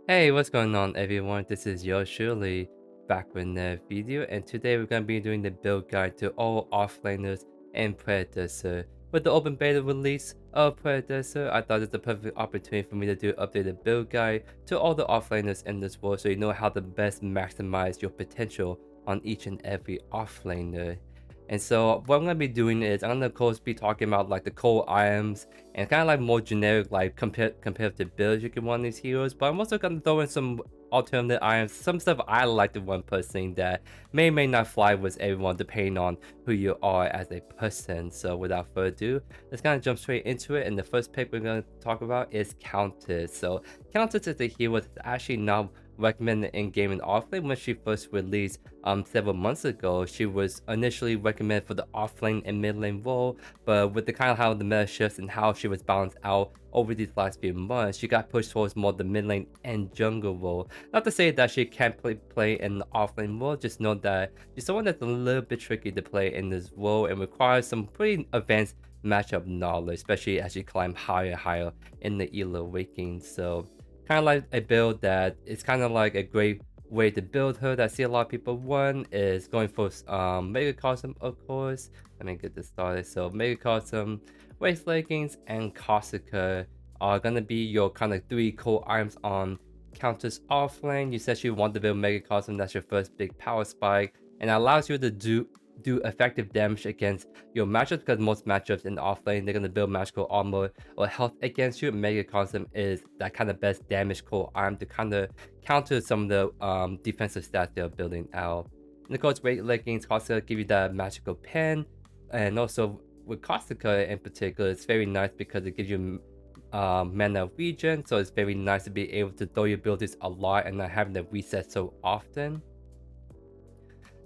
Hey, what's going on everyone? This is JoeYoursTruly back with another video, and today we're going to be doing the build guide to all offlaners and Predecessor. With the open beta release of Predecessor, I thought it's a perfect opportunity for me to do an updated build guide to all the offlaners in this world so you know how to best maximize your potential on each and every offlaner. And so what I'm going to be doing is I'm going to of course be talking about like the core items and kind of like more generic like competitive builds you can run these heroes, but I'm also gonna throw in some alternative items, some stuff I like to run personally that may not fly with everyone depending on who you are as a person. So without further ado, let's kind of jump straight into it. And the first pick we're gonna talk about is Countess. So Countess is a hero that's actually not recommended in game and offlane. When she first released several months ago, she was initially recommended for the offlane and mid lane role, but with the kind of how the meta shifts and how she was balanced out over these last few months, she got pushed towards more the mid lane and jungle role. Not to say that she can't play in the offlane role, just know that she's someone that's a little bit tricky to play in this role and requires some pretty advanced matchup knowledge, especially as you climb higher and higher in the elo ranking. So kind of like a build that is kind of like a great way to build her that I see a lot of people run is going for Mega Cosm, of course. Let me get this started. So Mega Cosm, Waist Leggings, and Corsica are gonna be your kind of three core items on Countess offlane. You said you want to build Mega Cosm, that's your first big power spike, and it allows you to do effective damage against your matchups because most matchups in the offlane they're gonna build magical armor or health against you. Mega Cosm is that kind of best damage core arm to kind of counter some of the defensive stats they're building out. And of course, Weight Leggings Corsica give you that magical pen, and also with Corsica in particular, it's very nice because it gives you mana regen, so it's very nice to be able to throw your abilities a lot and not having to reset so often.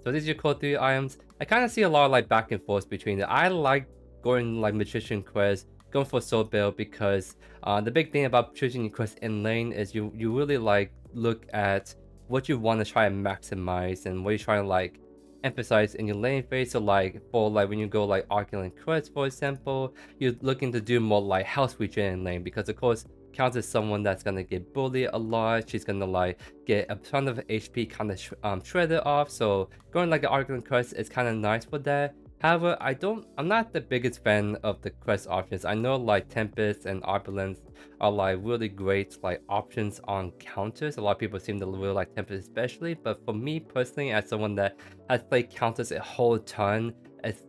So these are your core 3 items. I kind of see a lot of like back and forth between it. I like going like Magician Quest, going for Soul Build because the big thing about choosing your quest in lane is you really like look at what you want to try and maximize and what you're trying to like emphasize in your lane phase. So like for like when you go like Arcane Quest for example, you're looking to do more like health regen in lane because of course counts as someone that's gonna get bullied a lot. She's gonna like get a ton of HP kind of shredded off. So going like an Arcane Quest is kind of nice for that. However, I'm not the biggest fan of the quest options. I know like Tempest and Opulence are like really great like options on counters. A lot of people seem to really like Tempest especially, but for me personally, as someone that has played counters a whole ton,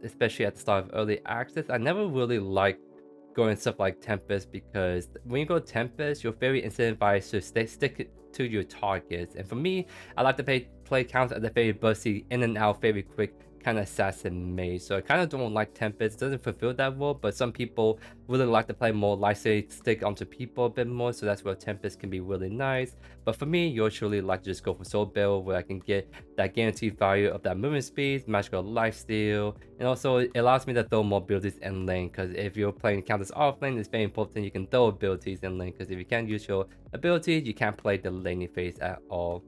especially at the start of early access, I never really liked going stuff like Tempest because when you go Tempest, you're very incentivized to stick to your targets. And for me, I like to play counts at a very bursty, in and out, very quick kind of assassin mage. So I kind of don't like Tempest. It doesn't fulfill that role, but some people really like to play more lightsaber, stick onto people a bit more. So that's where Tempest can be really nice. But for me, usually like to just go for Soul Build where I can get that guaranteed value of that movement speed, magical lifesteal, and also it allows me to throw more abilities in lane because if you're playing counters offlane, it's very important you can throw abilities in lane because if you can't use your abilities, you can't play the laning phase at all.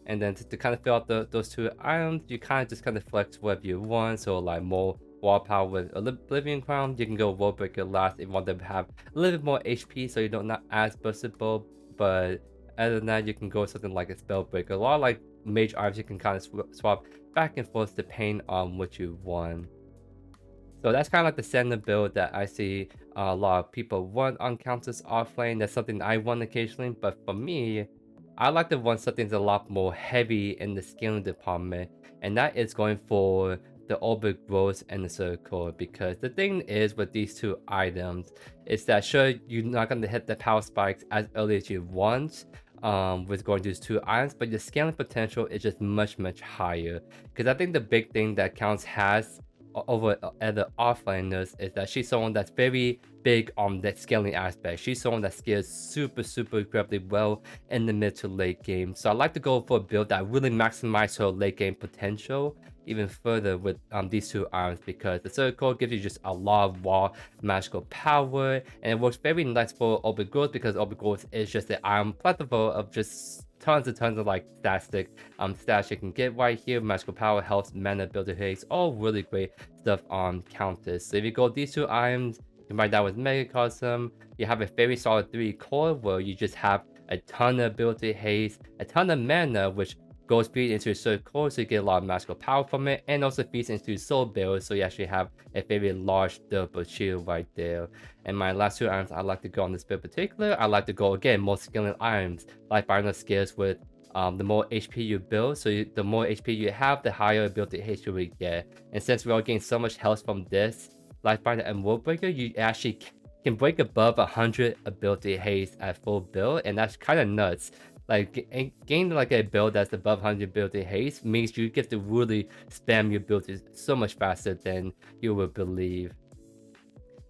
And then to kind of fill out those two items, you kind of just kind of flex whatever you want. So like more wall power with Oblivion Crown, you can go World Breaker last if you want to have a little bit more HP so you don't not as burstable. But other than that, you can go something like a Spellbreaker. A lot of like mage items you can kind of swap back and forth depending on what you want. So that's kind of like the standard build that I see a lot of people want on Countess offlane. That's something I want occasionally, but for me, I like to run something that's a lot more heavy in the scaling department, and that is going for the orbit growth and the circle. Because the thing is with these two items is that sure you're not going to hit the power spikes as early as you want with going to these two items, but the scaling potential is just much higher. Because I think the big thing that Counts has over other offliners is that she's someone that's very big on that scaling aspect. She's someone that scales super incredibly well in the mid to late game. So I like to go for a build that really maximizes her late game potential even further with these two arms because the circle gives you just a lot of raw magical power and it works very nice for orbit growth because orbit growth is just the arm plethora of just tons and tons of like static stats you can get right here. Magical power, health, mana, ability haste, all really great stuff on Countess. So if you go these two items, combine that with Megacosm, you have a very solid 3 core where you just have a ton of ability haste, a ton of mana, which goes feed into your soul core, so you get a lot of magical power from it, and also feeds into soul build, so you actually have a very large double shield right there. And my last two items I like to go on this build in particular, I like to go again more scaling items, like Final Scales with the more HP you build, so the more HP you have, the higher ability haste you will get. And since we are getting so much health from this Lifebinder and World Breaker, you actually can break above 100 ability haste at full build, and that's kind of nuts. Like gaining like a build that's above 100 ability haste means you get to really spam your abilities so much faster than you would believe.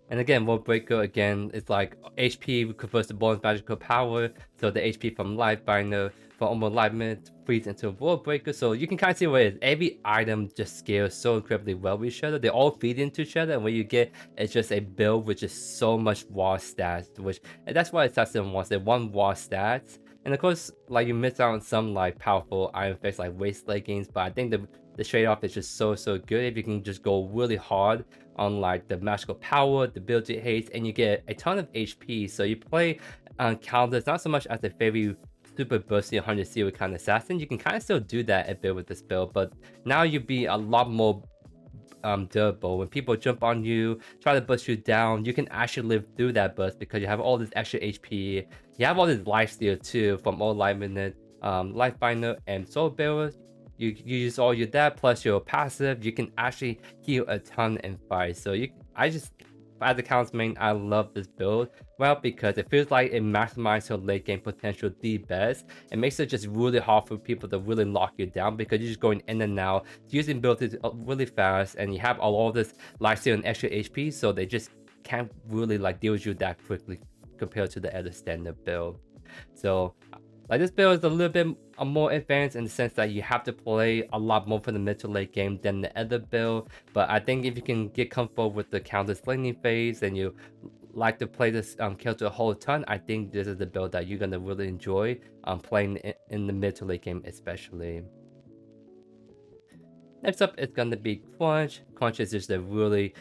And again, World Breaker again is like HP converts to bonus magical power, so the HP from Lifebinder from almost alignment feeds into World Breaker, so you can kind of see what it is. Every item just scales so incredibly well with each other. They all feed into each other, and what you get is just a build which is so much raw stats, and that's why it's Assassin wants. They want raw stats. And of course, like you miss out on some like powerful item effects like waste leggings, but I think the trade-off is just so good if you can just go really hard on like the magical power, the ability haste, and you get a ton of HP. So you play Countess not so much as a very super bursty 100 zero kind of assassin. You can kind of still do that a bit with this build, but now you'd be a lot more durable. When people jump on you, try to bust you down, you can actually live through that bust because you have all this extra HP. You have all this lifesteal too from all Lifebinder and Soul Bearer. You use all your that plus your passive, you can actually heal a ton in fight. So as a Countess main, I love this build. Well, because it feels like it maximizes your late game potential the best. It makes it just really hard for people to really lock you down because you're just going in and out, using abilities really fast, and you have all of this lifesteal and extra HP, so they just can't really like deal with you that quickly compared to the other standard build. So like this build is a little bit more advanced in the sense that you have to play a lot more for the mid to late game than the other build. But I think if you can get comfortable with the Countess laning phase and you like to play this character a whole ton, I think this is the build that you're gonna really enjoy playing in the mid to late game especially. Next up, it's gonna be Crunch. Crunch is just a really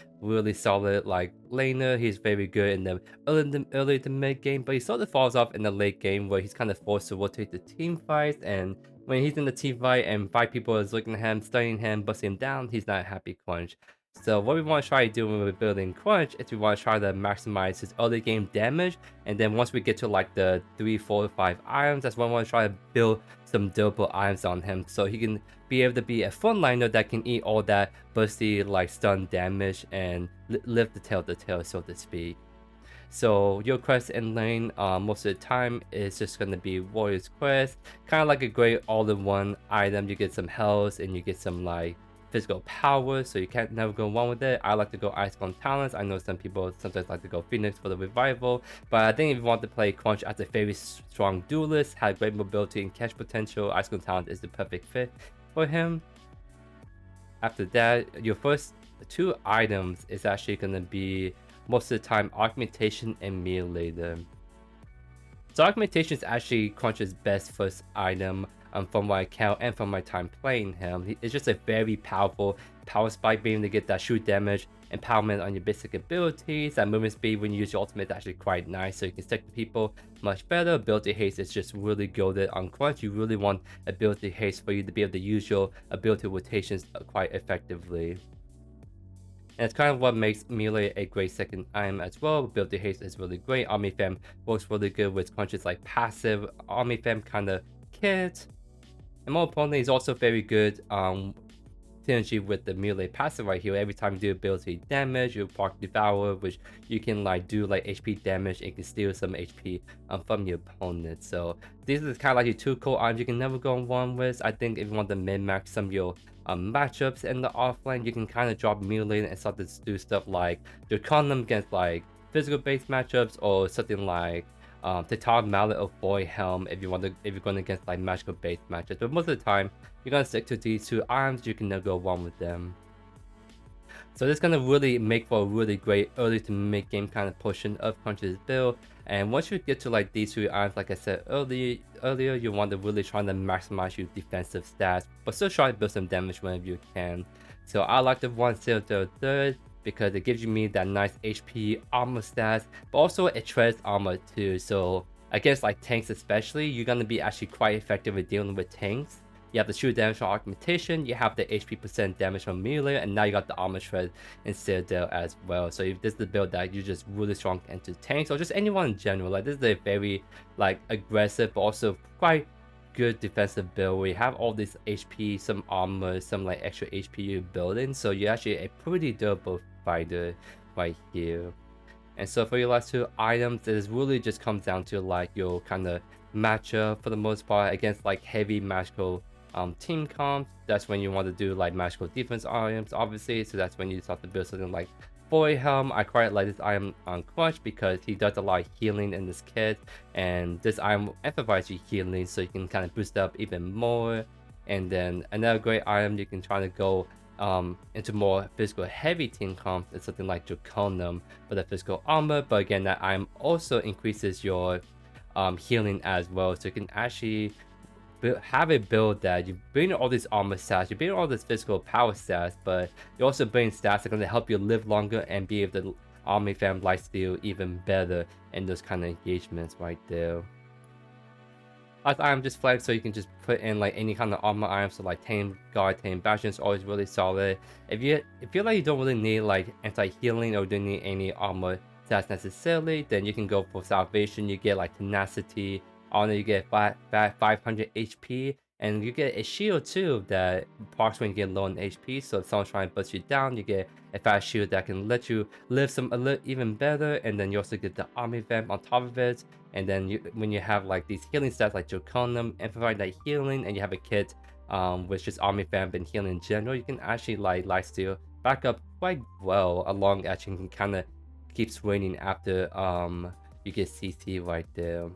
solid like laner. He's very good in the early to mid game, but he sort of falls off in the late game where he's kind of forced to rotate the team fights. And when he's in the team fight and 5 people is looking at him, studying him, busting him down, he's not a happy Crunch. So what we want to try to do when we're building Crunch is we want to try to maximize his early game damage, and then once we get to like the 3, 4, 5 items, that's when we want to try to build some durable items on him so he can be able to be a frontliner that can eat all that bursty like stun damage and live to tell the tale, so to speak. So your quest in lane most of the time is just going to be Warrior's Quest, kind of like a great all-in-one item. You get some health and you get some like physical power, so you can't never go wrong with it. I like to go Icebone Talents. I know some people sometimes like to go Phoenix for the revival, but I think if you want to play Crunch as a very strong duelist, has great mobility and catch potential, Icebone Talent is the perfect fit for him. After that, your first 2 items is actually going to be most of the time Augmentation and Mutilator. So Augmentation is actually Crunch's best first item from my account and from my time playing him. It's just a very powerful power spike, being able to get that shoot damage, empowerment on your basic abilities. That movement speed when you use your ultimate is actually quite nice, so you can stick to people much better. Ability haste is just really goated on Crunch. You really want ability haste for you to be able to use your ability rotations quite effectively. And it's kind of what makes Melee a great second item as well. Ability haste is really great. Army Fam works really good with Crunch's like passive Army Fam kind of kit. And more importantly, it's also very good synergy with the melee passive right here. Every time you do ability damage, you proc Devour, which you can like do like HP damage and can steal some HP from your opponent. So these are kind of like your 2 core items you can never go wrong with. I think if you want to min-max some of your matchups in the offlane, you can kind of drop melee and start to do stuff like Draconium against like physical based matchups, or something like Titan Mallet or Boy Helm if you're going against like magical based matches. But most of the time you're gonna stick to these 2 items. You can never go wrong with them. So this is gonna really make for a really great early to mid game kind of portion of Crunch's build. And once you get to like these 2 items, like I said earlier, you want to really try to maximize your defensive stats, but still try to build some damage whenever you can. So I like the 1/3 because it gives me that nice HP armor stats, but also it treads armor too. So against like tanks especially, you're gonna be actually quite effective with dealing with tanks. You have the shoot damage from augmentation, you have the HP percent damage from melee, and now you got the armor shred and citadel as well. So if this is the build that you're just really strong into tanks or just anyone in general, like this is a very like aggressive but also quite good defensive build where you have all this HP, some armor, some like extra HP you're building, so you're actually a pretty durable fighter right here. And so for your last two items, it really just comes down to like your kind of matchup for the most part against like heavy magical team comps. That's when you want to do like magical defense items, obviously. So that's when you start to build something like Boy Helm. I quite like this item on Crush because he does a lot of healing in this kit, and this item amplifies your healing, so you can kind of boost up even more. And then another great item you can try to go into more physical heavy team comps is something like Draconium for the physical armor, but again that item also increases your healing as well, so you can actually have a build that you bring all these armor stats, you bring all this physical power stats, but you also bring stats that are going to help you live longer and be able to army fam lifesteal even better in those kind of engagements right there. Last item just flag, so you can just put in like any kind of armor item, so like Tame Guard, Tame Bastion is always really solid. If you feel like you don't really need like anti-healing or don't need any armor stats necessarily, then you can go for Salvation. You get like Tenacity, Honor, you get 500 HP, and you get a shield too that procs when you get low on HP, so if someone's trying to bust you down, you get a fast shield that can let you live even better. And then you also get the army vamp on top of it. And then when you have like these healing stats like Draconium, amplify that healing, and you have a kit with just army vamp and healing in general, you can actually like lifesteal back up quite well, along as you can kind of keep swinging after you get CC right there.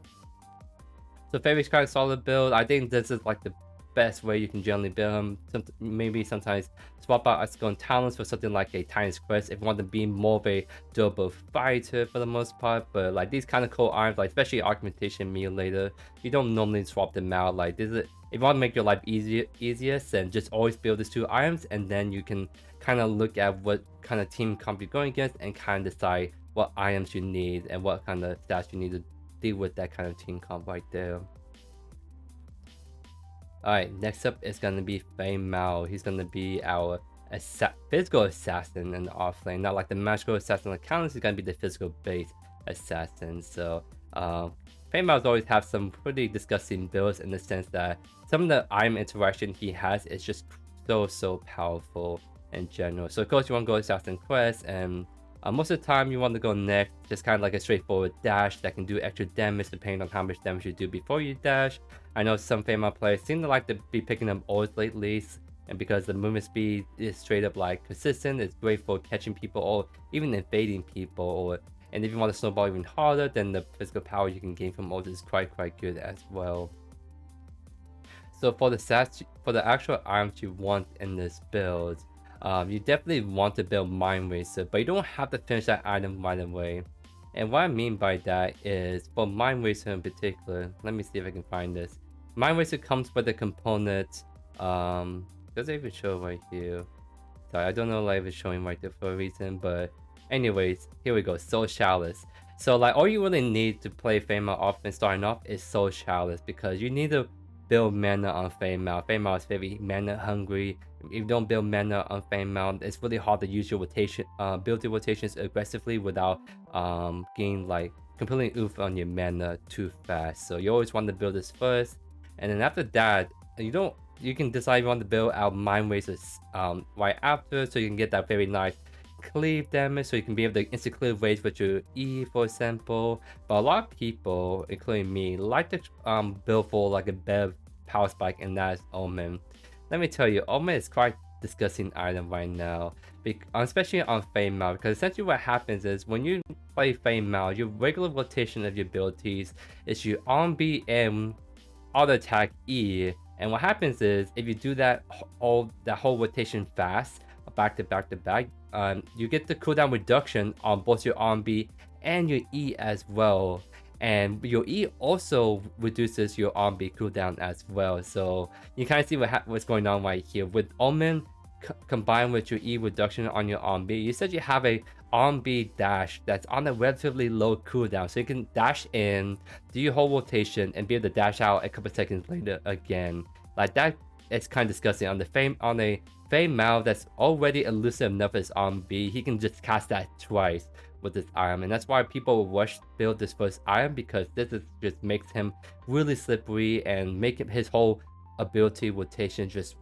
So Fairy's quite a solid build. I think this is like the best way you can generally build him. Maybe sometimes swap out Icicle and Talons for something like a Titan's Quest if you want to be more of a durable fighter for the most part. But like these kind of cool items, like especially Augmentation Mutilator, you don't normally swap them out. Like this is, if you want to make your life easiest, then just always build these two items, and then you can kind of look at what kind of team comp you're going against and kind of decide what items you need and what kind of stats you need to deal with that kind of team comp right there. Alright, next up is going to be Feng Mao. He's going to be our physical assassin in the offlane. Not like the magical assassin like Countess, he's going to be the physical base assassin. So Feng Mao's always have some pretty disgusting builds in the sense that some of the item interaction he has is just so powerful in general. So of course you want to go Assassin Quest, and most of the time you want to go next, just kind of like a straightforward dash that can do extra damage depending on how much damage you do before you dash. I know some Feng Mao players seem to like to be picking them ores lately, and because the movement speed is straight up like consistent, it's great for catching people or even evading people. And if you want to snowball even harder, then the physical power you can gain from ores is quite good as well. So for the stats, for the actual items you want in this build, you definitely want to build Mind Racer, but you don't have to finish that item right away. And what I mean by that is, for Mind Racer in particular, let me see if I can find this. Mind Racer comes with the component, does it even show right here? Sorry, I don't know like if it's showing right there for a reason, but anyways, here we go, Soul Chalice. So like all you really need to play Feng Mao offense starting off is Soul Chalice, because you need to build mana on Feng Mao. Feng Mao is very mana hungry. If you don't build mana on Feng Mao, it's really hard to use your rotation, build your rotations aggressively without getting like completely oof on your mana too fast. So you always want to build this first, and then after that, you can decide you want to build out Mind Racers right after, so you can get that very nice cleave damage, so you can be able to instant clear rage with your E, for example. But a lot of people, including me, like to build for like a better power spike, and that's Omen. Let me tell you, Omen is quite disgusting item right now, especially on Feng Mao, because essentially what happens is when you play Feng Mao, your regular rotation of your abilities is your RB and auto attack E, and what happens is if you do that whole rotation fast, back to back, you get the cooldown reduction on both your RB and your E as well. And your E also reduces your RB cooldown as well. So you kind of see what's going on right here. With Omen, combined with your E reduction on your arm B, you said you have a arm B dash that's on a relatively low cooldown, so you can dash in, do your whole rotation, and be able to dash out a couple seconds later again. Like that, it's kind of disgusting. On a Feng Mao that's already elusive enough as arm B, he can just cast that twice with this item, and that's why people will rush build this first item, because just makes him really slippery and make him, his whole ability rotation just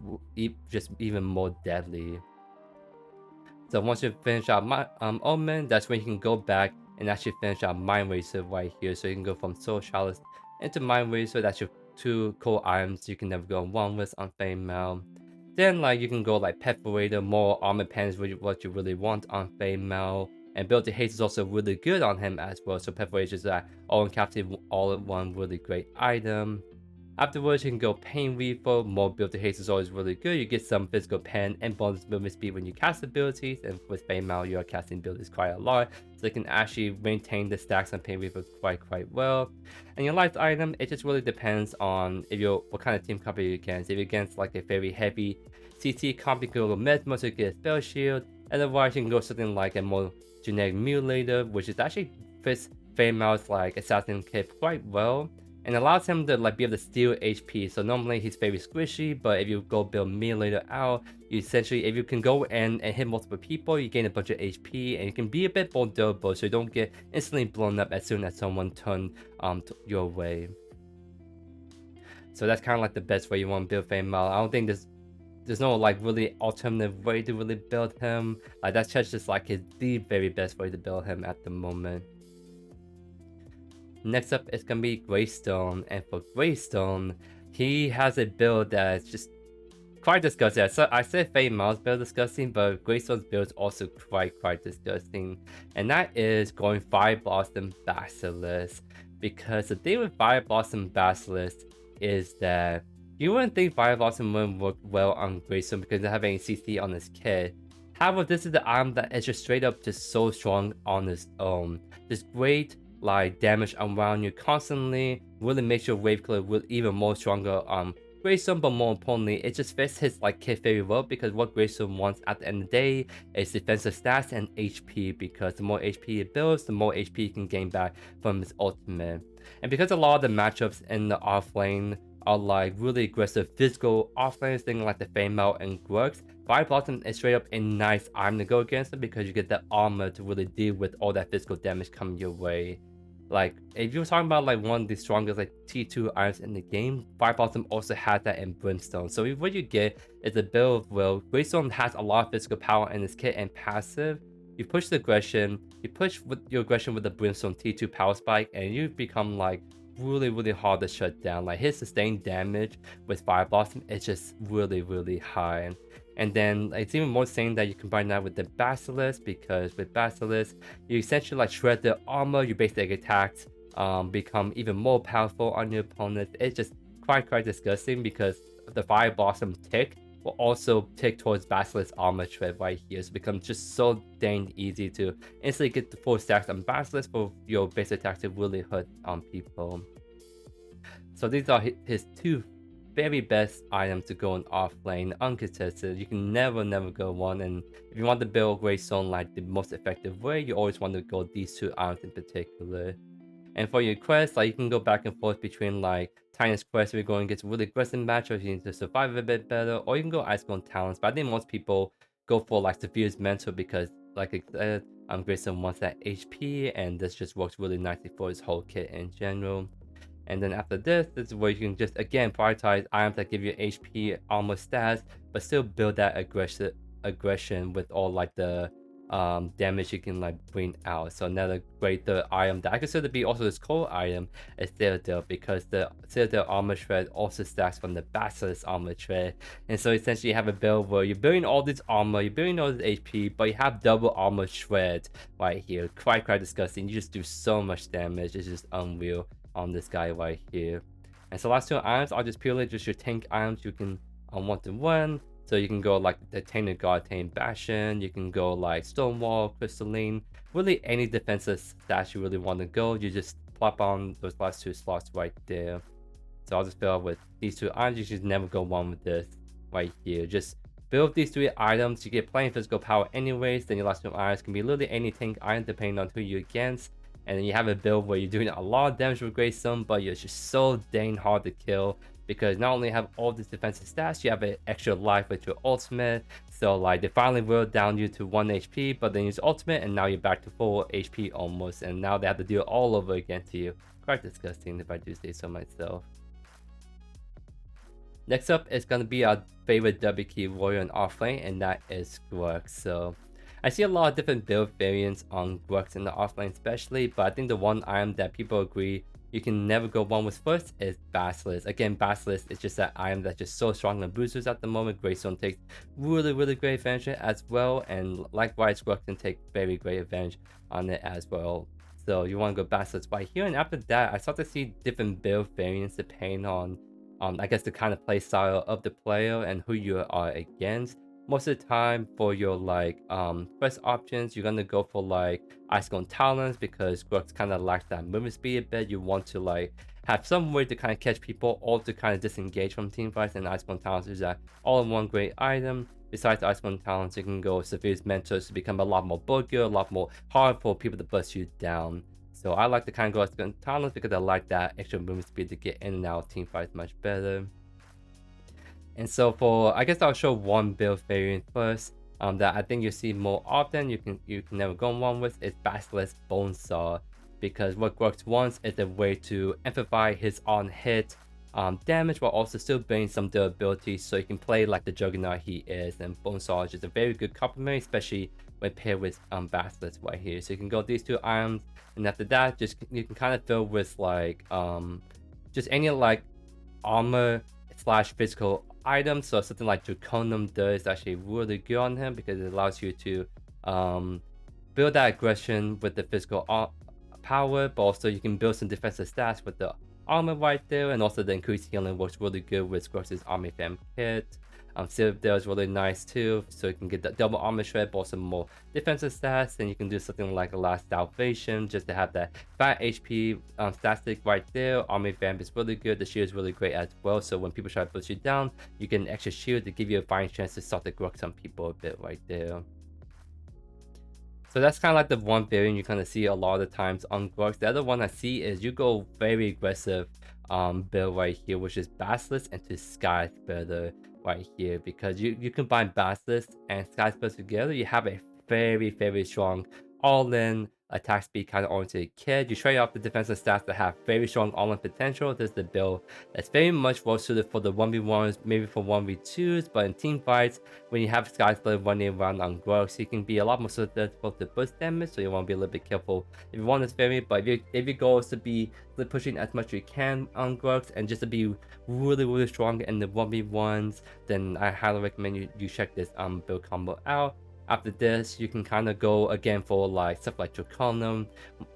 even more deadly. So once you finish out Omen, that's when you can go back and actually finish out Mind Racer right here. So you can go from Soul Chalice into Mind Racer. That's your 2 core items you can never go one with on Feng Mao. Then like you can go like Perforator, more armor pens, what you really want on Feng Mao. And Build to Haste is also really good on him as well. So Perforator is that all-encapsulated, all-in-one really great item. Afterwards, you can go Pain Reaper. More Build to Haste is always really good. You get some physical pen and bonus movement speed when you cast abilities, and with Feng Mao, you are casting abilities quite a lot, so you can actually maintain the stacks on Pain Reaper quite well. And your life item, it just really depends on what kind of team comp you're against. If you're against like a very heavy CT comp, you can go Mesmer to get a Spell Shield. Otherwise, you can go something like a more generic Mutilator, which is actually fits Feng Mao's like Assassin kit quite well, and allows him to like be able to steal HP. So normally he's very squishy, but if you go build Mutilator out, you essentially, if you can go in and hit multiple people, you gain a bunch of HP, and you can be a bit more durable, so you don't get instantly blown up as soon as someone turns your way. So that's kind of like the best way you want to build Feng Mao. I don't think there's no like really alternative way to really build him. Like that's just like the very best way to build him at the moment. Next up, it's gonna be Greystone, and for Greystone, he has a build that's just quite disgusting. So I said Feng Mao's build disgusting, but Greystone's build is also quite disgusting, and that is going Fire Blossom Basilisk. Because the thing with Fire Blossom Basilisk is that you wouldn't think Fire Blossom wouldn't work well on Greystone because they have any CC on his kit. However, this is the item that is just straight up just so strong on its own. Just great like damage around you constantly, really makes your wave killer even more stronger on Greystone, but more importantly, it just fits his like kit very well, because what Greystone wants at the end of the day is defensive stats and HP, because the more HP it builds, the more HP he can gain back from his ultimate. And because a lot of the matchups in the offlane are like really aggressive physical offlanes, things like the Feng Mao and Grux, Fire Blossom is straight up a nice item to go against it, because you get that armor to really deal with all that physical damage coming your way. Like, if you're talking about like one of the strongest like T2 items in the game, Fire Blossom also has that in Brimstone. So what you get is a build where Greystone has a lot of physical power in his kit and passive. You push the aggression, you push with your aggression with the Brimstone T2 power spike, and you become like really hard to shut down. Like his sustained damage with Fire Blossom is just really high. And then it's even more insane that you combine that with the Basilisk, because with Basilisk, you essentially like shred the armor, your basic attacks become even more powerful on your opponent. It's just quite disgusting, because the Fire Blossom tick will also tick towards Basilisk armor shred right here. So it becomes just so dang easy to instantly get the full stacks on Basilisk for your basic attacks to really hurt on people. So these are his two very best items to go in offlane uncontested. You can never go one, and if you want to build Greystone like the most effective way, you always want to go these two items in particular. And for your quests, like you can go back and forth between like Titan's Quest, where you're going against really aggressive matchups, you need to survive a bit better, or you can go Icebone Talents. But I think most people go for like Severe's Mentor, because like I said, Greystone wants that HP, and this just works really nicely for his whole kit in general. And then after this is where you can just again prioritize items that give you HP armor stats, but still build that aggression with all like the damage you can like bring out. So another great third item that I consider to be also this core item is Citadel, because the Citadel armor shred also stacks from the Basilisk armor shred. And so essentially you have a build where you're building all this armor, you're building all this HP, but you have double armor shred right here. Quite disgusting. You just do so much damage. It's just unreal on this guy right here. And so last two items are just purely just your tank items you can 1-to-1. So you can go like the Tainted God, Tainted Bastion, you can go like Stonewall, Crystalline, really any defensive stats you really want to go, you just plop on those last two slots right there. So I'll just fill out with these two items. You should never go wrong with this right here. Just build these 3 items, you get plenty of physical power anyways. Then your last 2 items can be literally any tank item depending on who you're against. And then you have a build where you're doing a lot of damage with Greystone, but you're just so dang hard to kill because not only have all these defensive stats, you have an extra life with your ultimate. So like they finally will down you to 1 HP, but then use ultimate and now you're back to full HP almost, and now they have to do it all over again to you. Quite disgusting if I do say so myself. Next up is going to be our favorite W key warrior in offlane, and that is Grux. So I see a lot of different build variants on Grux in the offlane especially, but I think the one item that people agree you can never go wrong with first is Basilisk. Again, Basilisk is just that item that's just so strong on boosters at the moment. Greystone takes really great advantage as well, and likewise Grux can take very great advantage on it as well. So you want to go Basilisk right here, and after that I start to see different build variants depending on I guess the kind of play style of the player and who you are against. Most of the time for your like first options, you're gonna go for like Ice Golem Talons because Grux kind of lacks that movement speed a bit. You want to like have some way to kind of catch people or to kind of disengage from team fights, and Ice Golem Talons is that all-in-one great item. Besides Ice Golem Talons, you can go Sever's Mentors to become a lot more bulkier, a lot more hard for people to bust you down. So I like to kind of go as Talons because I like that extra movement speed to get in and out of team fights much better. And so I guess I'll show one build variant first that I think you see more often. You can never go wrong with is Basilisk Bonesaw, because what Grux wants is a way to amplify his on hit damage while also still bringing some durability, so you can play like the juggernaut he is. And Bonesaw is just a very good complement, especially when paired with Basilisk right here. So you can go these 2 items, and after that you can kind of fill with like just any like armor slash physical items. So something like Draconium does actually really good on him because it allows you to build that aggression with the physical power, but also you can build some defensive stats with the armor right there, and also the increased healing works really good with Grux's Army Fam kit. Citadel is really nice too, so you can get that double armor shred, but also more defensive stats. And you can do something like a Last Salvation just to have that 5 HP static right there. Army Fam is really good, the shield is really great as well, so when people try to push you down, you get an extra shield to give you a fine chance to start to Grux on people a bit right there. So that's kind of like the one variant you kind of see a lot of the times on Grux. The other one I see is you go very aggressive build right here, which is Basilisk into Sky Splitter right here, because you combine Basilisk and Sky Splitter together, you have a very strong all-in attack speed kind of oriented kid. You trade off the defensive stats that have very strong all-in potential. This is the build that's very much well suited for the 1v1s, maybe for 1v2s, but in team fights, when you have Sky Splitter running around on Grux, you can be a lot more susceptible to burst damage, so you want to be a little bit careful if you want this variant. But if your goal is to be pushing as much as you can on Grux and just to be really strong in the 1v1s, then I highly recommend you check this build combo out. After this, you can kind of go again for like stuff like Draconium,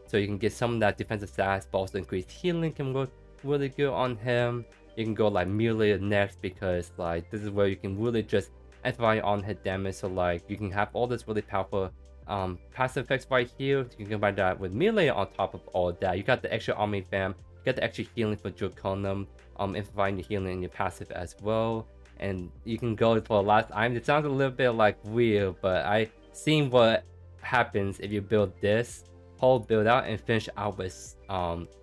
so you can get some of that defensive stats, but also increased healing can work really good on him. You can go like Melee next, because like this is where you can really just amplify on hit damage. So like you can have all this really powerful passive effects right here. You can combine that with Melee on top of all that. You got the extra Army Fam, you got the extra healing for Draconium, amplifying your healing in your passive as well. And you can go for a last item. It sounds a little bit like weird, but I seen what happens if you build this whole build out and finish out with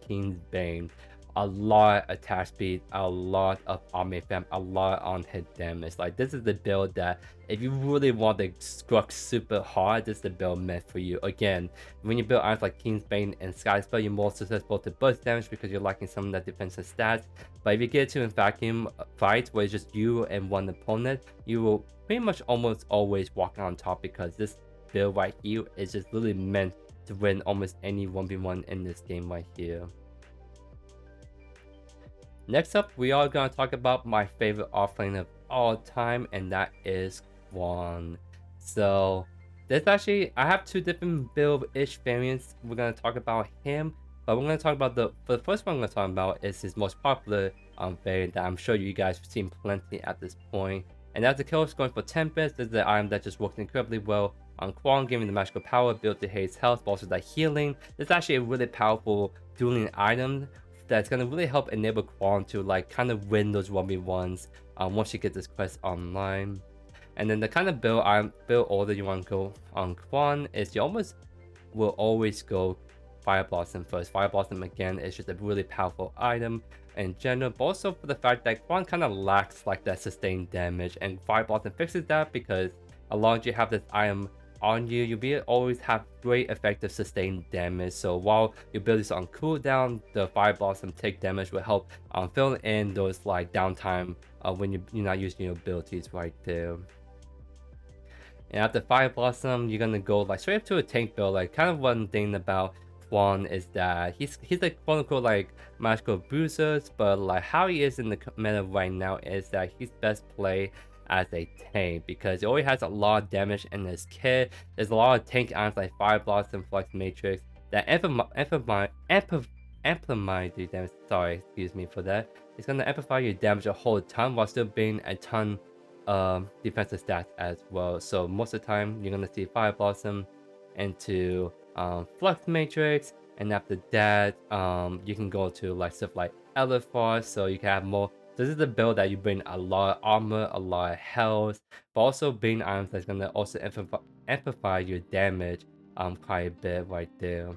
King's Bane. A lot of attack speed, a lot of Army Fam, a lot on hit damage. Like this is the build that if you really want to Grux super hard, this is the build meant for you. Again, when you build items like King's Bane and Sky Spell, you're more susceptible to burst damage because you're lacking some of that defensive stats. But if you get to a vacuum fight where it's just you and one opponent, you will pretty much almost always walk on top, because this build right here is just really meant to win almost any 1v1 in this game right here. Next up, we are going to talk about my favorite offlane of all time, and that is Kwang. So there's actually, I have 2 different build-ish variants. We're going to talk about him, but we're going to talk about for the first one I'm going to talk about is his most popular variant that I'm sure you guys have seen plenty at this point, and that's the Killer going for 10 bits. This is the item that just works incredibly well on Kwang, giving the magical power built to his health, but also that healing. It's actually a really powerful dueling item that's going to really help enable Kwang to like kind of win those 1v1s once you get this quest online. And then the kind of build order you want to go on Kwang is you almost will always go Fire Blossom first. Fire Blossom again is just a really powerful item in general, but also for the fact that Kwang kind of lacks like that sustained damage, and Fire Blossom fixes that because as long as you have this item on you, you'll be always have great effective sustained damage. So while your build is on cooldown, the Fire Blossom take damage will help fill in those like downtime when you're not using your abilities right there. And after Fire Blossom, you're gonna go like straight up to a tank build. Like kind of one thing about Kwang is that he's like quote unquote like magical bruisers, but like how he is in the meta right now is that he's best played as a tank because he already has a lot of damage in his kit. There's a lot of tank items like Fire Blossom, Flux Matrix that amplify your damage. Sorry, excuse me for that. It's gonna amplify your damage a whole ton while still being a ton defensive stats as well. So most of the time you're gonna see Fire Blossom into Flux Matrix, and after that you can go to like stuff like Elephant, so you can have more. This is the build that you bring a lot of armor, a lot of health, but also being items that's gonna also amplify your damage quite a bit right there.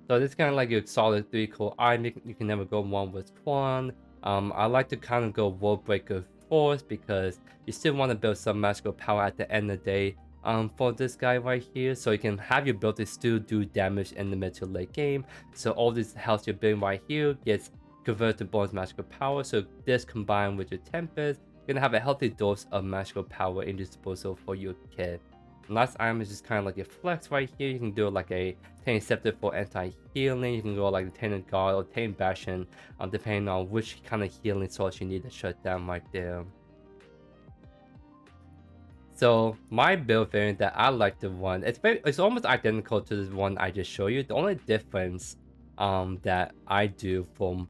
So this is kind of like your solid 3 core item. You can never go wrong with Kwang. I like to kind of go World Breaker Force because you still want to build some magical power at the end of the day for this guy right here. So you can have your ability still do damage in the mid to late game. So all this health you're building right here gets converted to bonus magical power. So this combined with your Tempest, you're going to have a healthy dose of magical power in disposal for your kit. Last item is just kind of like a flex right here. You can do like a Tame Scepter for anti-healing. You can go like the Tame Guard or Tame Bastion, depending on which kind of healing source you need to shut down right there. So my build variant that I like to run, it's almost identical to the one I just showed you. The only difference that I do from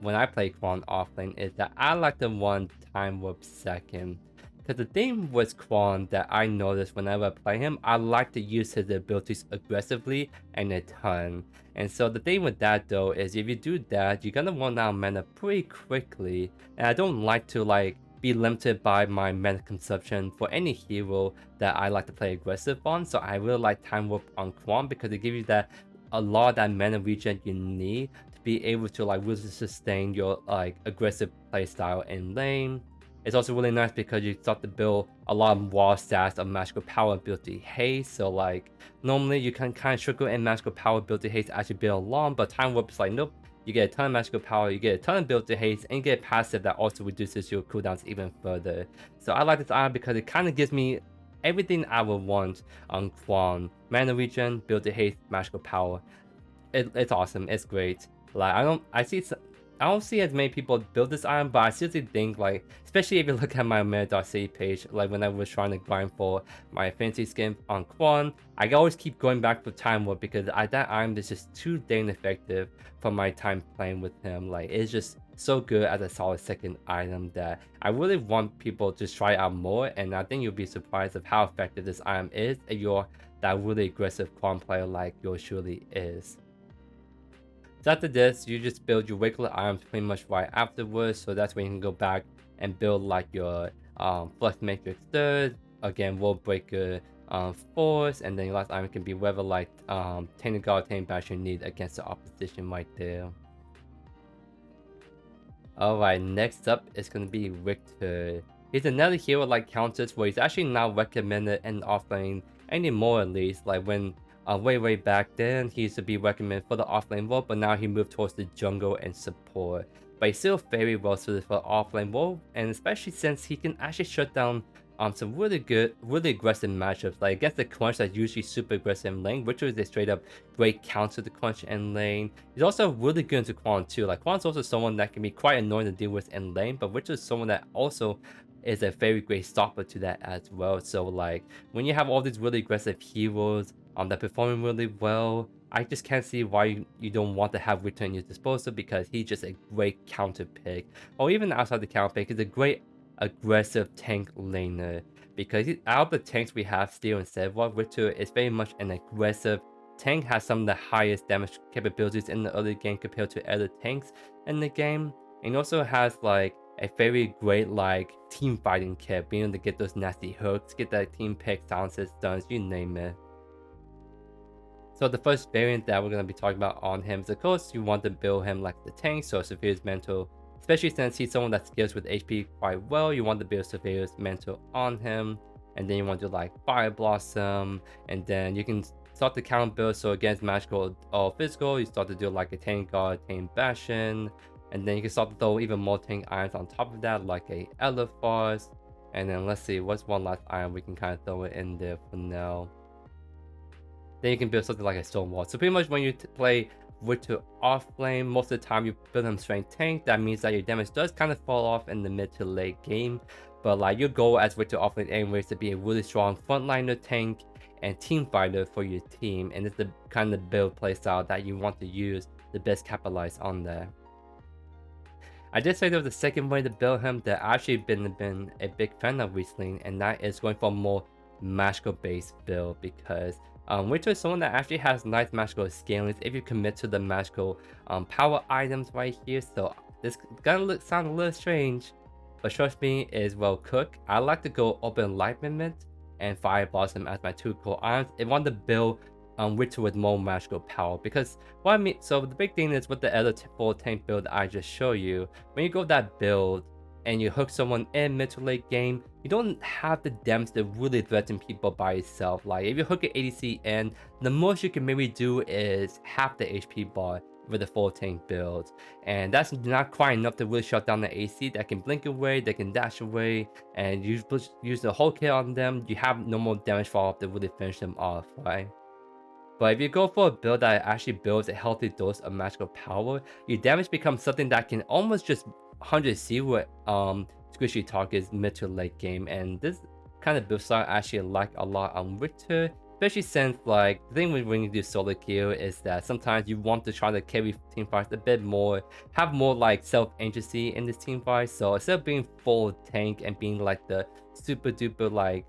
when I play Kwang offlane is that I like to run Time Warp second. Because the thing with Kwang that I noticed whenever I play him, I like to use his abilities aggressively and a ton. And so the thing with that though is if you do that, you're gonna run out of mana pretty quickly. And I don't like to like be limited by my mana consumption for any hero that I like to play aggressive on. So I really like Time Warp on Kwang because it gives you that a lot of that mana regen you need to be able to like really sustain your like aggressive playstyle in lane. It's also really nice because you start to build a lot of raw stats of magical power ability haste. So like normally you can kind of struggle in magical power ability haste as you build along, but Time Warp is like nope. You get a ton of magical power, you get a ton of ability haste, and you get a passive that also reduces your cooldowns even further. So I like this item because it kind of gives me everything I would want on Kwang. Mana regen, ability haste, magical power. It's awesome. It's great. Like I don't see as many people build this item, but I seriously think like, especially if you look at my meta.city page, like when I was trying to grind for my fantasy skin on Kwang, I always keep going back for Time Warp because that item is just too dang effective for my time playing with him. Like it's just so good as a solid second item that I really want people to try out more, and I think you'll be surprised of how effective this item is if you're that really aggressive Kwang player like JoeYoursTruly is. So after this, you just build your regular items pretty much right afterwards. So that's when you can go back and build like your Flux Matrix third, again World Breaker force, and then your last item can be whatever like Tame Guard, Tame Bastion you need against the opposition right there. Alright, next up is gonna be Riktor. He's another hero like Countess where he's actually not recommended in offlane anymore, at least. Like when way back then he used to be recommended for the offlane role, but now he moved towards the jungle and support. But he's still very well suited for the offlane role, and especially since he can actually shut down some really aggressive matchups. Like against the Crunch that's usually super aggressive in lane, which is a straight up great counter to Crunch in lane. He's also really good into Kwang too. Like Kwang's also someone that can be quite annoying to deal with in lane, but which is someone that also is a very great stopper to that as well. So like when you have all these really aggressive heroes that performing really well, I just can't see why you don't want to have Riktor in your disposal because he's just a great counter pick. Or even outside the counter pick, he's a great aggressive tank laner because out of the tanks we have Steel and Sevarog, Riktor is very much an aggressive tank, has some of the highest damage capabilities in the early game compared to other tanks in the game, and also has like a very great like team fighting kit, being able to get those nasty hooks, get that team pick, silences, stuns, you name it. So the first variant that we're going to be talking about on him is, of course, you want to build him like the tank, so Seville's mental, especially since he's someone that scales with HP quite well. You want to build Seville's mental on him, and then you want to do like Fire Blossom, and then you can start the counter build. So against magical or physical, you start to do like a tank guard, tank bastion, and then you can start to throw even more tank irons on top of that, like a Elephas. And then let's see, what's one last iron we can kind of throw it in there for now. Then you can build something like a Stonewall. So pretty much when you play Riktor offlane, most of the time you build him strength tank. That means that your damage does kind of fall off in the mid to late game. But like your goal as Riktor offlane anyways to be a really strong frontliner tank and team fighter for your team. And it's the kind of build playstyle that you want to use to best capitalize on that. I did say there was a second way to build him that I've actually been a big fan of recently, and that is going for a more magical based build, because Riktor is someone that actually has nice magical scalings if you commit to the magical power items right here. So this gonna sound a little strange, but trust me, it is well cooked. I like to go Open Enlightenment and Fire Blossom as my two core items. I want to build Riktor with more magical power, because what I mean, so the big thing is with the other full tank build I just showed you, when you go that build and you hook someone in mid to late game, you don't have the damage to really threaten people by yourself. Like if you hook an ADC in, the most you can maybe do is half the HP bar with a full tank build, and that's not quite enough to really shut down the AC. That can blink away, they can dash away, and you use the whole kit on them. You have no more damage fall off to really finish them off, right? But if you go for a build that actually builds a healthy dose of magical power, your damage becomes something that can almost just 100C with squishy targets mid to late game. And this kind of build style I actually like a lot on Riktor, especially since like the thing when you do solo kill is that sometimes you want to try to carry team fights a bit more, have more like self-agency in this team fight. So instead of being full tank and being like the super duper like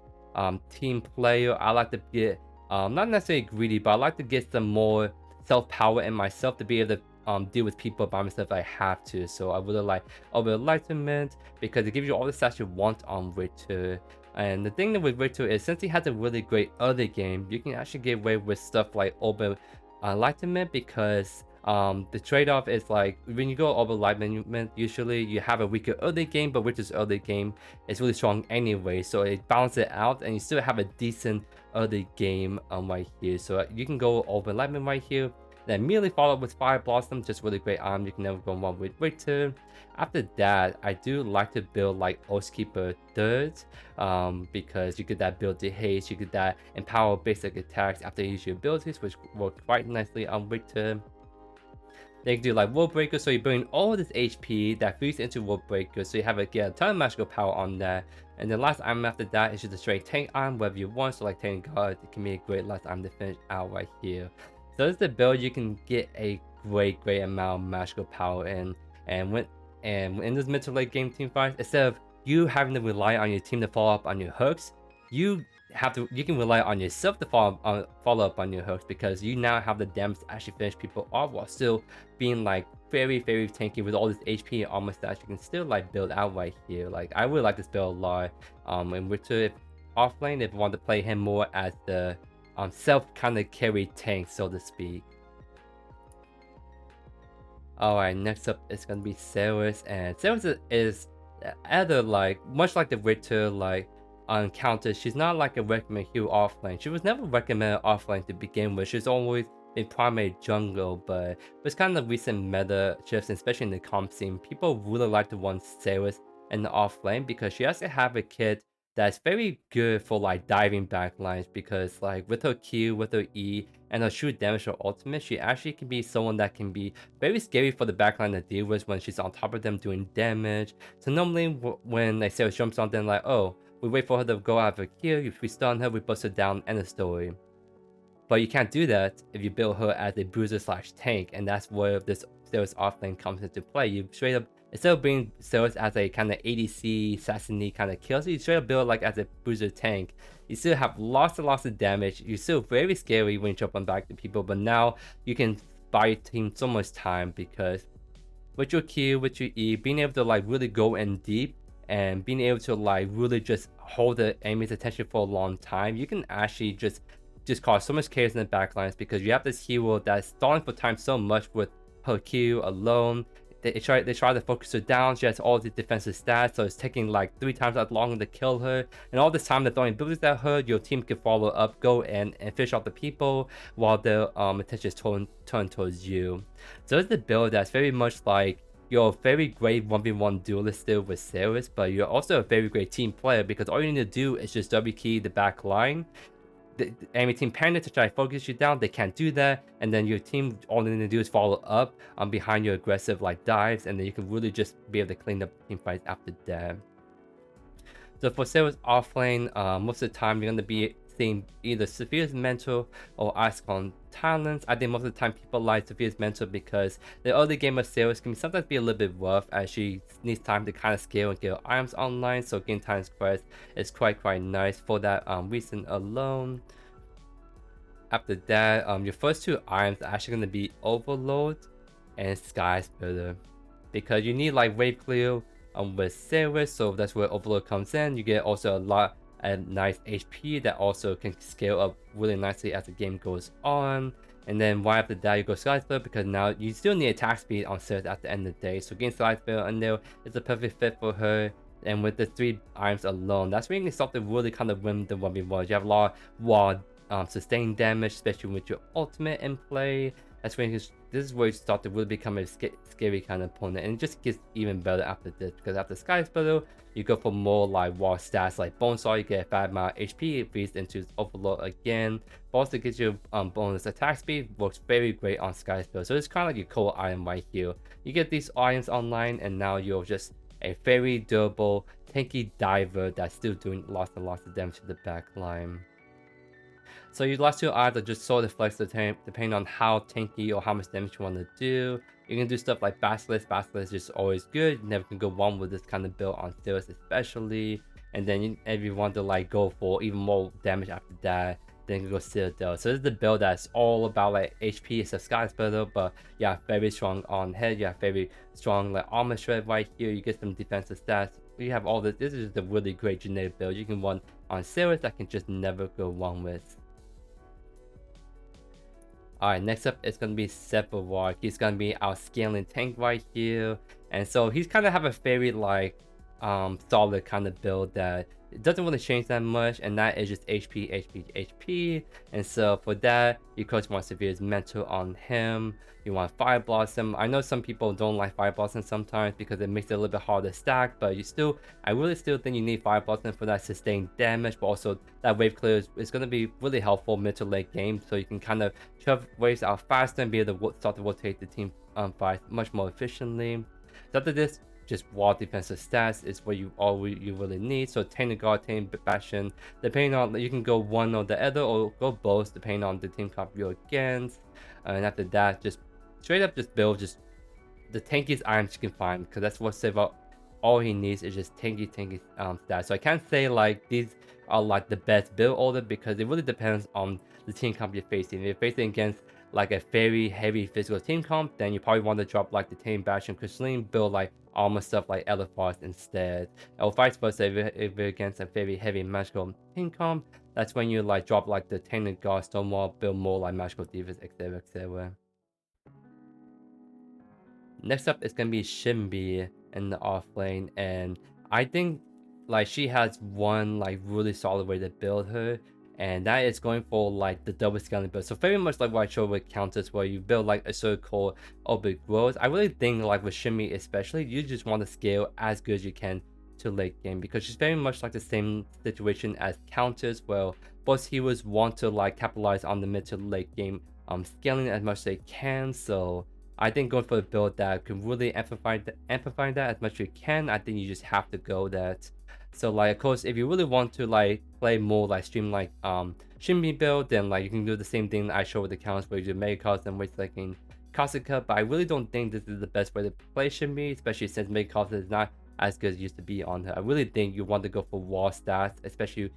team player, I like to get not necessarily greedy, but I like to get some more self-power in myself to be able to deal with people by myself if I have to. So I would like Over Enlightenment, because it gives you all the stats you want on Riktor. And the thing with Riktor is, since he has a really great early game, you can actually get away with stuff like Over Enlightenment, because the trade-off is like when you go Over Enlightenment, usually you have a weaker early game, but Riktor's early game is really strong anyway, so it balances it out and you still have a decent early game right here. So you can go Over Enlightenment right here, then immediately follow up with Fire Blossom, just really great arm. You can never go wrong with Riktor. After that, I do like to build like Oathkeeper third, because you get that build to haste, you get that empower basic attacks after you use your abilities, which work quite nicely on Riktor. They can do like World Breaker, so you bring all this HP that feeds into World Breaker, so you have get a ton of magical power on that. And the last item after that is just a straight tank item, wherever you want. So like tank guard, it can be a great last item to finish out right here. So this is the build you can get a great amount of magical power in. And in this mid to late game team fight, instead of you having to rely on your team to follow up on your hooks, you can rely on yourself to follow up on your hooks, because you now have the damage to actually finish people off while still being like very tanky with all this HP and armor stats you can still like build out right here. Like I really like this build a lot. And Riktor offlane, if you want to play him more as the self kind of carry tank, so to speak. Alright, next up is gonna be Zarus, and Zarus is either like much like the Riktor like Countess. She's not like a recommended hero offlane. She was never recommended offlane to begin with. She's always been primary jungle, but with kind of recent meta shifts, especially in the comp scene, people really like to want Zarus in the offlane, because she has to have a kit that's very good for like diving backlines, because like with her Q, with her E, and her shoot damage or ultimate, she actually can be someone that can be very scary for the backline to deal with when she's on top of them doing damage. So normally when like Zarus jumps on them, like, oh, we wait for her to go out of her Q, if we stun her, we bust her down, end the story. But you can't do that if you build her as a bruiser / tank, and that's where this Zarus offlane comes into play. You straight up, instead of being Zarus as a kind of ADC, assassin-y kind of kill, so you straight up build like as a bruiser tank. You still have lots of damage. You're still very scary when you jump on back to people, but now you can buy your team so much time, because with your Q, with your E, being able to like really go in deep and being able to like really just hold the enemy's attention for a long time, you can actually just cause so much chaos in the backlines because you have this hero that's stalling for time so much with her Q alone. They try to focus her down. She has all the defensive stats, so it's taking like 3 times as long to kill her. And all this time they're throwing abilities at her, your team can follow up, go in and finish off the people while their attention is turned towards you. So it's a build that's very much like you're a very great 1v1 duelist still with Zarus, but you're also a very great team player because all you need to do is just W key the back line. The enemy team panic to try to focus you down, they can't do that, and then your team all they need to do is follow up behind your aggressive like dives, and then you can really just be able to clean up team fights after that. So for Sarah's offlane, most of the time you're going to be seeing either Sophia's mentor or Icon talents. I think most of the time people like Sophia's mentor because the early game of Sarah's can sometimes be a little bit rough as she needs time to kind of scale and get her items online. So Game Time's Quest is quite nice for that reason alone. After that, your first 2 items are actually going to be Overload and Sky Splitter because you need like wave clear with Zarus, so that's where Overload comes in. You get also a lot of nice HP that also can scale up really nicely as the game goes on. And then right after that you go Sky Splitter because now you still need attack speed on Serath at the end of the day, so getting Sky Splitter in there is a perfect fit for her. And with the 3 items alone, that's when you can start to really kind of win the 1v1. You have a lot of raw sustained damage, especially with your ultimate in play. That's when this is where you start to really become a scary kind of opponent, and it just gets even better after this because after Sky Splitter you go for more like raw stats like Bonesaw. You get 5 amount HP, it feeds into Overload again, but also gives you bonus attack speed, works very great on Sky Splitter. So it's kind of like your core item right here. You get these items online and now you're just a very durable tanky diver that's still doing lots and lots of damage to the back line. So your last 2 items are just sort of flexible depending on how tanky or how much damage you want to do. You can do stuff like Basilisk. Basilisk is always good. You never can go wrong with this kind of build on Zarus especially. And then if you want to like go for even more damage after that, then you can go Citadel. So this is the build that's all about like HP. It's a Sky Splitter, but yeah, very strong on head. You have very strong like armor shred right here. You get some defensive stats. You have all this. This is the really great generic build you can run on Zarus that can just never go wrong with. Alright, next up is going to be Sevarog. He's going to be our scaling tank right here. And so he's kind of have a very like solid kind of build that it doesn't really change that much, and that is just HP, HP, HP. And so for that, you course want Severe's mentor on him. You want Fire Blossom. I know some people don't like Fire Blossom sometimes because it makes it a little bit harder to stack, but I really still think you need Fire Blossom for that sustained damage, but also that wave clear is going to be really helpful mid to late game, so you can kind of shove waves out faster and be able to start to rotate the team fights much more efficiently. So after this, just raw defensive stats is what you really need. So Tainted Guard, Tainted Bastion, depending on, you can go one or the other or go both depending on the team comp you're against. And after that, just straight up just build just the tankiest items you can find, because that's what Sevarog, all he needs is just tanky stats. So I can't say like these are like the best build order because it really depends on the team comp you're facing. If you're facing against like a very heavy physical team comp, then you probably want to drop like the Tainted Bastion Crystalline, build like armor stuff like Elephant instead. Or vice versa, if you're against a very heavy magical team comp, that's when you like drop like the Tainted Guard, Stonewall, build more like magical defense, etc, etc. Next up is gonna be Shinbi in the offlane, and I think like she has one like really solid way to build her, and that is going for like the double scaling build. So very much like what I showed with Countess, where you build like a circle of big rows. I really think like with Shinbi especially, you just want to scale as good as you can to late game, because she's very much like the same situation as Countess, where both heroes want to like capitalize on the mid to late game scaling as much as they can. So I think going for a build that can really amplify that as much as you can, I think you just have to go that. So like of course if you really want to like play more like stream like Shinbi build, then like you can do the same thing I showed with the counts where you do Mega Cost and weight selecting Kasuka, but I really don't think this is the best way to play Shinbi, especially since Mega Cost is not as good as it used to be on her. I really think you want to go for raw stats, especially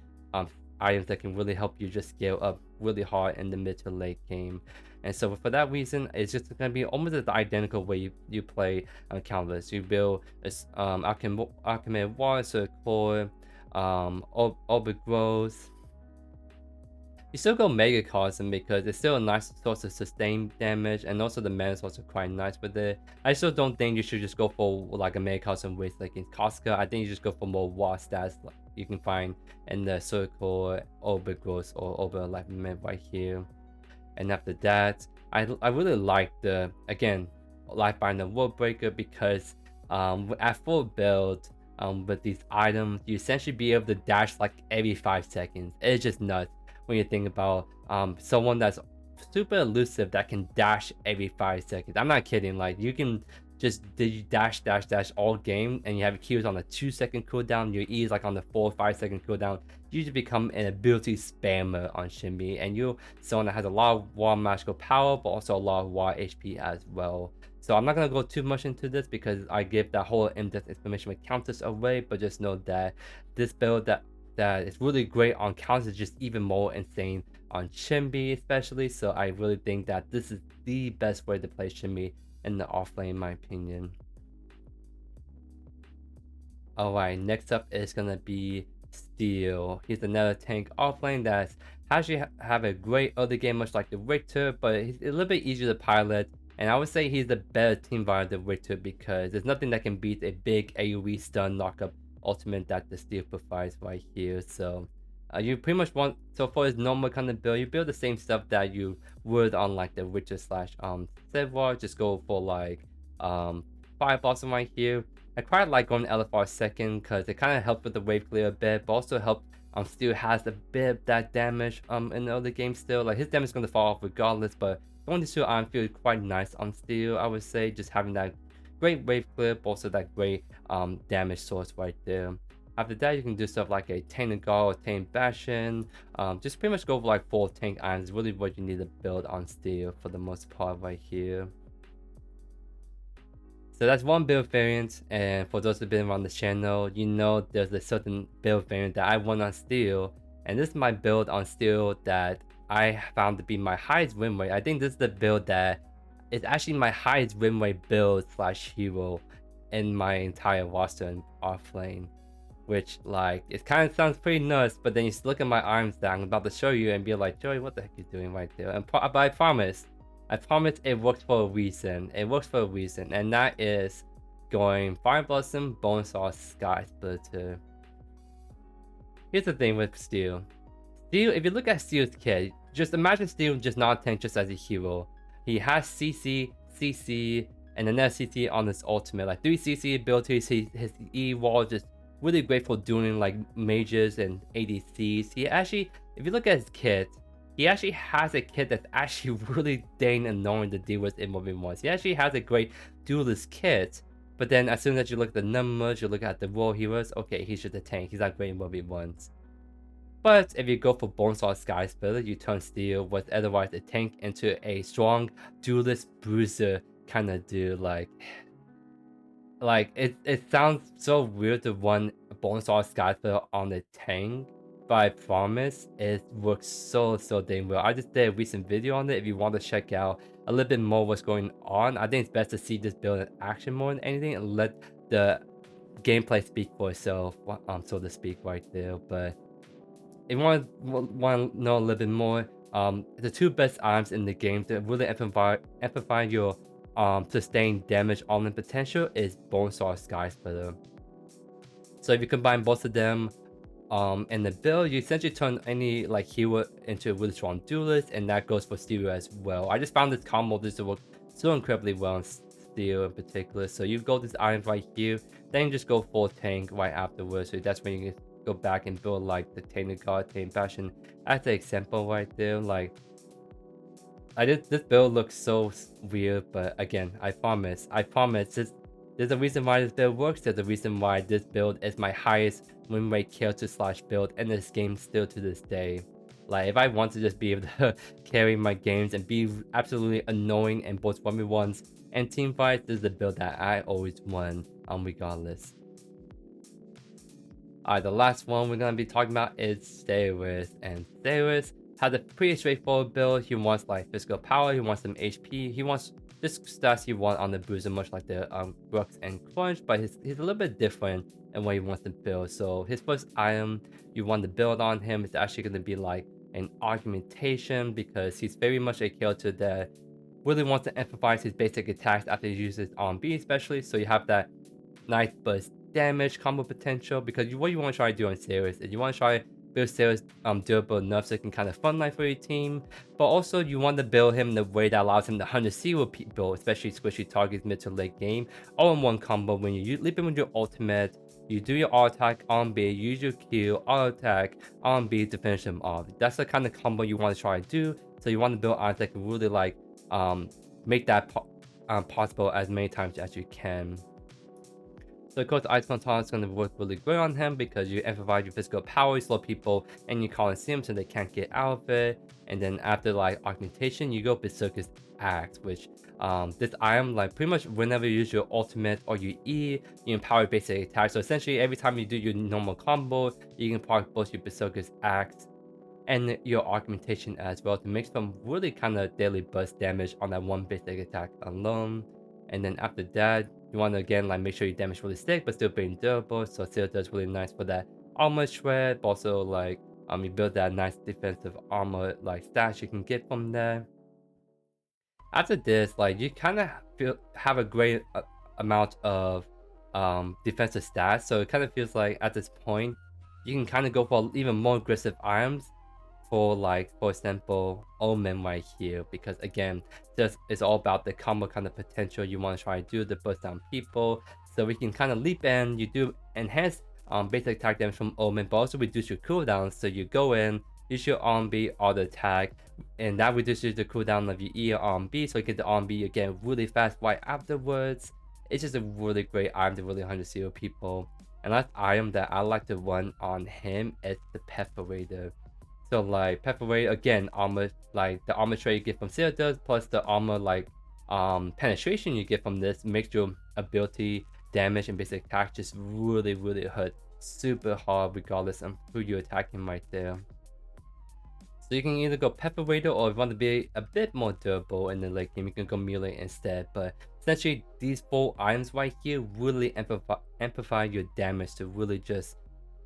items that can really help you just scale up really hard in the mid to late game. And so for that reason, it's just gonna be almost the identical way you play Countess. You build alchemy water, so core, orbit growth. You still go Mega Cosm because it's still a nice source of sustain damage, and also the mana is also quite nice with it. I still don't think you should just go for like a Mega Cosm with like in Casca. I think you just go for more raw stats like you can find in the circle, orbit growth, or orbit enlightenment right here. And after that, I really like the, again, Lifebinder World Breaker because at full build, with these items, you essentially be able to dash like every 5 seconds. It's just nuts when you think about someone that's super elusive that can dash every 5 seconds. I'm not kidding. Like, you can just dash all game, and you have Q's on a 2-second cooldown, your E is like on the 4 or 5-second cooldown. You just become an ability spammer on Shinbi, and you're someone that has a lot of raw magical power, but also a lot of raw HP as well. So I'm not gonna go too much into this because I give that whole in-depth information with Countess away, but just know that this build that is really great on Countess is just even more insane on Shinbi especially. So I really think that this is the best way to play Shinbi in the offlane, in my opinion. Alright, next up is gonna be Steel. He's another tank offlane that's actually have a great early game, much like the Riktor, but he's a little bit easier to pilot. And I would say he's the better team rider than Riktor because there's nothing that can beat a big AoE stun knockup ultimate that the Steel provides right here. So you pretty much want, so for his normal kind of build, you build the same stuff that you would on like the Riktor slash Sevarog. Just go for like Fire Blossom right here. I quite like going LFR second because it kind of helps with the wave clear a bit, but also helps Steel has a bit of that damage in the other game still. Like, his damage is going to fall off regardless, but going to 2 items feel quite nice on Steel, I would say. Just having that great wave clear, but also that great damage source right there. After that, you can do stuff like a Tainted Guard or Tainted Bastion. Just pretty much go for like 4 tank items, really what you need to build on Steel for the most part right here. So that's one build variant, and for those who've been around the channel, you know there's a certain build variant that I want on Steel, and this is my build on Steel that I found to be my highest win rate. I think this is the build that is actually my highest win rate build slash hero in my entire roster in offlane. Which, like, it kind of sounds pretty nuts, but then you look at my arms that I'm about to show you and be like, Joey, what the heck are you doing right there? And but I promise it works for a reason. It works for a reason, and that is going Fire Blossom, Bone Saw, Sky Splitter. Here's the thing with Steel. Steel, if you look at Steel's kit, just imagine Steel just not tank just as a hero. He has CC, CC, and another CC on his ultimate. Like 3 CC abilities, his E wall just really great for doing like mages and ADCs. He actually, if you look at his kit, he actually has a kit that's actually really dang annoying to deal with in 1v1s. He actually has a great duelist kit, but then as soon as you look at the numbers, you look at the raw heroes, okay, he's just a tank. He's not great in 1v1s. But if you go for Bonesaw Sky Splitter, you turn Steel with otherwise a tank into a strong duelist bruiser kind of dude. Like it sounds so weird to run Bonesaw Sky Splitter on the tank, but I promise it works so dang well. I just did a recent video on it. If you want to check out a little bit more what's going on, I think it's best to see this build in action more than anything and let the gameplay speak for itself, so to speak, right there. But if you want to know a little bit more, the 2 best items in the game to really amplify your sustained damage on the potential is Bonesaw Sky Splitter. So if you combine both of them in the build, you essentially turn any like hero into a really strong duelist, and that goes for Steel as well. I just found this combo just to work so incredibly well on Steel in particular. So you go this item right here, then you just go full tank right afterwards. So that's when you can go back and build like the Tainted Guard, Tainted Bastion as the example right there. Like, this build looks so weird, but again, I promise there's a reason why this build works. There's a reason why this build is my highest win rate character slash build in this game still to this day. Like, if I want to just be able to carry my games and be absolutely annoying in both 1v1s and team fights, this is the build that I always won regardless. Alright, the last one we're gonna be talking about is Zarus, and Zarus has a pretty straightforward build. He wants like physical power, he wants some HP, he wants just stats he wants on the bruiser, much like the Grux and Crunch, but he's a little bit different in what he wants to build. So his first item you want to build on him is actually going to be like an augmentation, because he's very much a character that really wants to emphasize his basic attacks after he uses on B especially. So you have that nice burst damage combo potential, because what you want to try to do on Serath is you want to try to build Serath durable enough so it can kind of frontline for your team, but also you want to build him in a way that allows him to 100 people, especially squishy targets mid to late game, all in one combo. When you leap in with your ultimate, you do your auto attack on B, use your Q, auto attack on B to finish him off. That's the kind of combo you want to try to do. So you want to build items that can really like make that possible as many times as you can. So of course, Ice Control is going to work really great on him, because you emphasize your physical power, you slow people and you Coliseum so they can't get out of it. And then after like augmentation, you go Berserker's Axe, which this item, like pretty much whenever you use your ultimate or your E, you empower basic attack. So essentially every time you do your normal combo, you can park both your Berserker's Axe and your augmentation as well to make some really kind of daily burst damage on that one basic attack alone. And then after that, you want to again like make sure you damage really stick but still being durable. So Serath does really nice for that armor shred, but also like you build that nice defensive armor like stats you can get from there. After this, like you kind of have a great amount of defensive stats, so it kind of feels like at this point you can kind of go for even more aggressive items, for like for example Omen right here, because again this is all about the combo kind of potential you want to try to do to burst down people. So we can kind of leap in, you do enhance basic attack damage from Omen, but also reduce your cooldown. So you go in, use your RB auto attack, and that reduces the cooldown of your E or RB, so you get the RB again really fast right afterwards. It's just a really great item to really 100 people. And last item that I like to run on him is the Perforator. So like Perforate, again, armor, like the armor trait you get from Serath does, plus the armor like penetration you get from this makes your ability, damage, and basic attack just really hurt super hard regardless of who you're attacking right there. So you can either go Perforator, or if you want to be a bit more durable in the late game, you can go Melee instead. But essentially these 4 items right here really amplify your damage to really just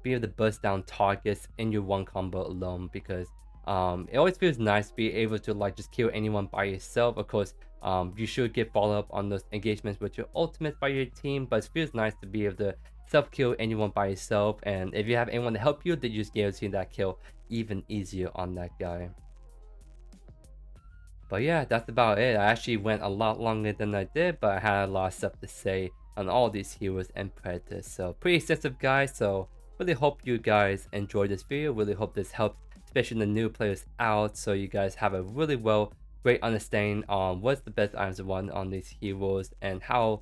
be able to burst down targets in your one combo alone, because it always feels nice to be able to like just kill anyone by yourself. Of course, you should get follow up on those engagements with your ultimates by your team, but it feels nice to be able to self-kill anyone by yourself, and if you have anyone to help you, then you just guarantee that kill even easier on that guy. But yeah, that's about it. I actually went a lot longer than I did, but I had a lot of stuff to say on all these heroes and predators. So pretty extensive, guys. So really hope you guys enjoyed this video. Really hope this helps, especially the new players out, so you guys have a really great understanding on what's the best items to run on these heroes and how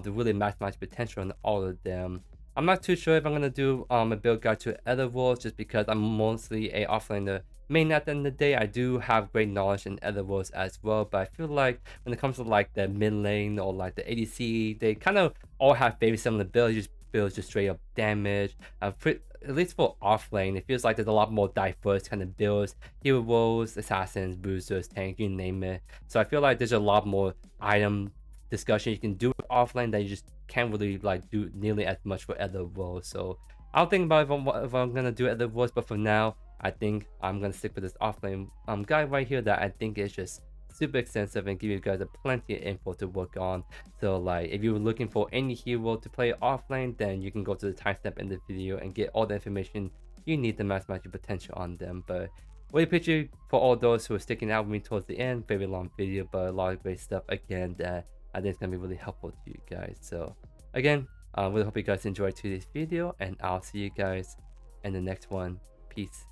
to really maximize potential in all of them. I'm not too sure if I'm gonna do a build guide to other roles, just because I'm mostly a offlaner main at the end of the day. I do have great knowledge in other roles as well, but I feel like when it comes to like the mid lane or like the ADC, they kind of all have very similar builds. Builds just straight up damage. At least for offlane, it feels like there's a lot more diverse kind of builds, heroes, assassins, boosters, tank, you name it. So I feel like there's a lot more item discussion you can do with offlane that you just can't really like do nearly as much for other roles. So I'll think about if I'm gonna do other roles, but for now I think I'm gonna stick with this offlane guide right here that I think is just super extensive and give you guys a plenty of info to work on. So like if you're looking for any hero to play offlane, then you can go to the timestamp in the video and get all the information you need to maximize your potential on them. But really appreciate for all those who are sticking out with me towards the end. Very long video, but a lot of great stuff again that I think is gonna be really helpful to you guys. So again, really hope you guys enjoyed today's video, and I'll see you guys in the next one. Peace.